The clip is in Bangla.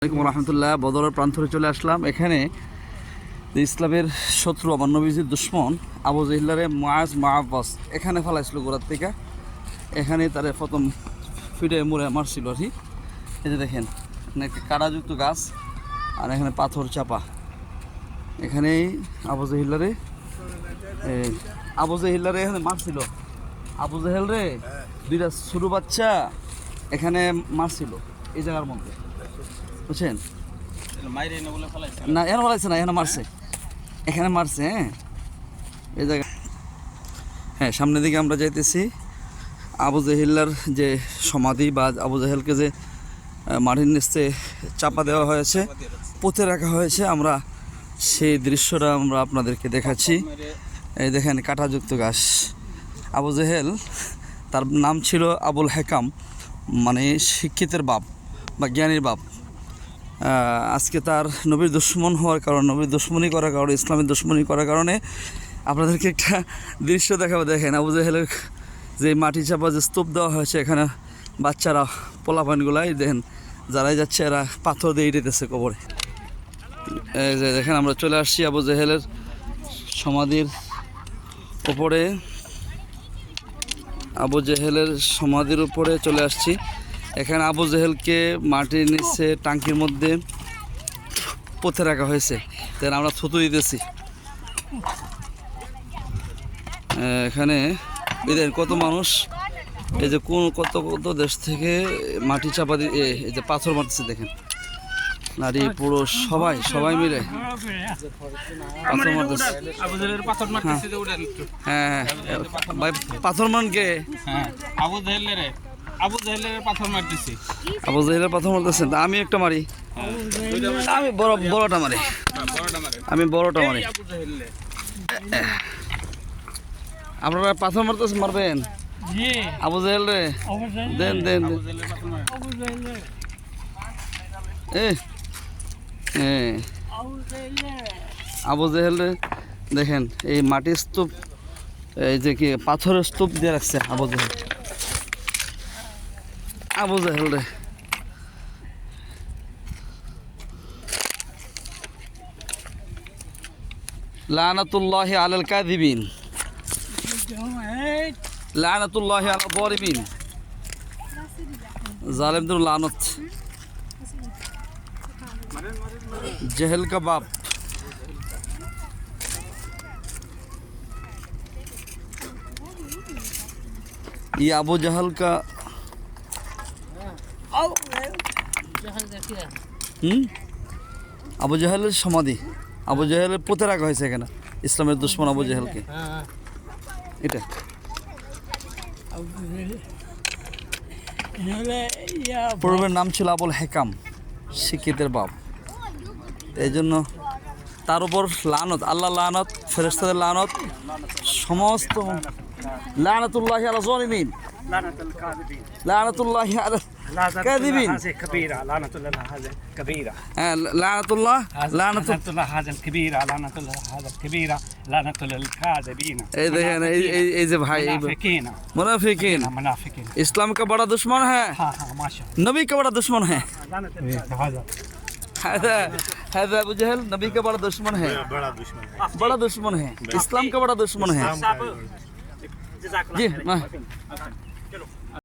আসসালামু রহমতুল্লাহ। বদরের প্রান্তরে চলে আসলাম। এখানে ইসলামের শত্রু আমার নবীজির দুশ্মন আবু জেহলারে মুআজ মাআব্বাস এখানে ফেলাইছিল গোড়ার থেকে। এখানে তারা প্রথম ফিরে মুড়ে মারছিল আর কি। এই যে দেখেন এখানে একটা কাঁটাযুক্ত গাছ আর এখানে পাথর চাপা। এখানেই আবু জেহলারে এখানে মারছিল। আবু জেহেল রে দুইটা ছোটো বাচ্চা এখানে মারছিল এই জায়গার মধ্যে, বুঝছেন? না এখানে ফলাইছে না, এখানে মারছে, এখানে মারছে। হ্যাঁ এই জায়গা, হ্যাঁ সামনের দিকে আমরা যাইতেছি। আবু জেহেলার যে সমাধি বা আবু জেহেলকে যে মাটির নিচে চাপা দেওয়া হয়েছে, পুঁতে রাখা হয়েছে, আমরা সেই দৃশ্যটা আমরা আপনাদেরকে দেখাচ্ছি। এই দেখেন কাঁটাযুক্ত গাছ। আবু জেহেল তার নাম ছিল আবুল হেকাম, মানে শিক্ষিতের বাপ বা জ্ঞানীর বাপ। আজকে তার নবীর দুশ্মন হওয়ার কারণে, নবীর দুশ্মনী করার কারণে, ইসলামের দুশ্মনী করার কারণে আপনাদেরকে একটা দৃশ্য দেখাবো। দেখেন আবু জেহেলের যে মাটি চাপা যে স্তূপ দেওয়া হয়েছে, এখানে বাচ্চারা পোলাপানগুলাই দেখেন যারাই যাচ্ছে এরা পাথর দিয়ে দিতেছে কবরে। এই যে দেখেন আমরা চলে আসছি আবু জেহেলের সমাধির উপরে, আবু জেহেলের সমাধির উপরে চলে আসছি। এখানে আবু জেহেলকে মাটির নিচে টাঙ্কির মধ্যে পুঁতে রাখা হয়েছে, তাই আমরা থুতু দিতেছি। এখানে দেখেন কত মানুষ, এই যে কত কত দেশ থেকে মাটি চাপা দিয়ে এই যে পাথর মারতেছে। দেখেন নারী পুরুষ সবাই সবাই মিলে পাথর মারতেছে। হ্যাঁ ভাই পাথর মানকে আবু জেহেলের পাথর মারতেছি। আবু জেহেলের পাথর মারতেছেন, আমি একটা মারি, আমি বড়টা মারি, আমি বড়টা মারি। আপনারা পাথর মারতেছেন, মারবেন আবু জেহেল রে, দেন দেন আবু জেহেল রে। দেখেন এই মাটির স্তূপ, এই যে কি পাথরের স্তূপ দিয়ে রাখছে আবু জেহেল। আবু জেহেল রে লানাতুল্লাহি আলাল কাযিবিন, লানাতুল্লাহি আলাল যালিমিন, জালিমদের লানত। जहल का बाप ये अबू जहल का আবু জেহেলের সমাধি, আবু জেহেলের পুঁতে রাখা হয়েছে এখানে ইসলামের দুশ্মন আবু জেহেলকে। এটা পূর্বের নাম ছিল আবুল হেকাম, শিক্ষিতের বাপ। এই জন্য তার উপর লানত, আল্লাহ লানত, ফেরেশতাদের লানত, সমস্ত লানাতুল্লাহি আলা যালিমিন, লানাতুল্লাহি আলা কাযিবিন, হ্যাঁ লানাতুল্লাহ হাযাল কাবীরা, লানাতুল্লাহ হাযাল কাবীরা, লানাতুল কাযিবিন। এই দেখেন এই যে ভাই মুনাফিকিন, इस्लाम का बड़ा दुश्मन है, नबी का बड़ा दुश्मन है। हैदा अबू जहल नबी का बड़ा दुश्मन है, बड़ा दुश्मन है, इस्लाम का बड़ा दुश्मन है। जी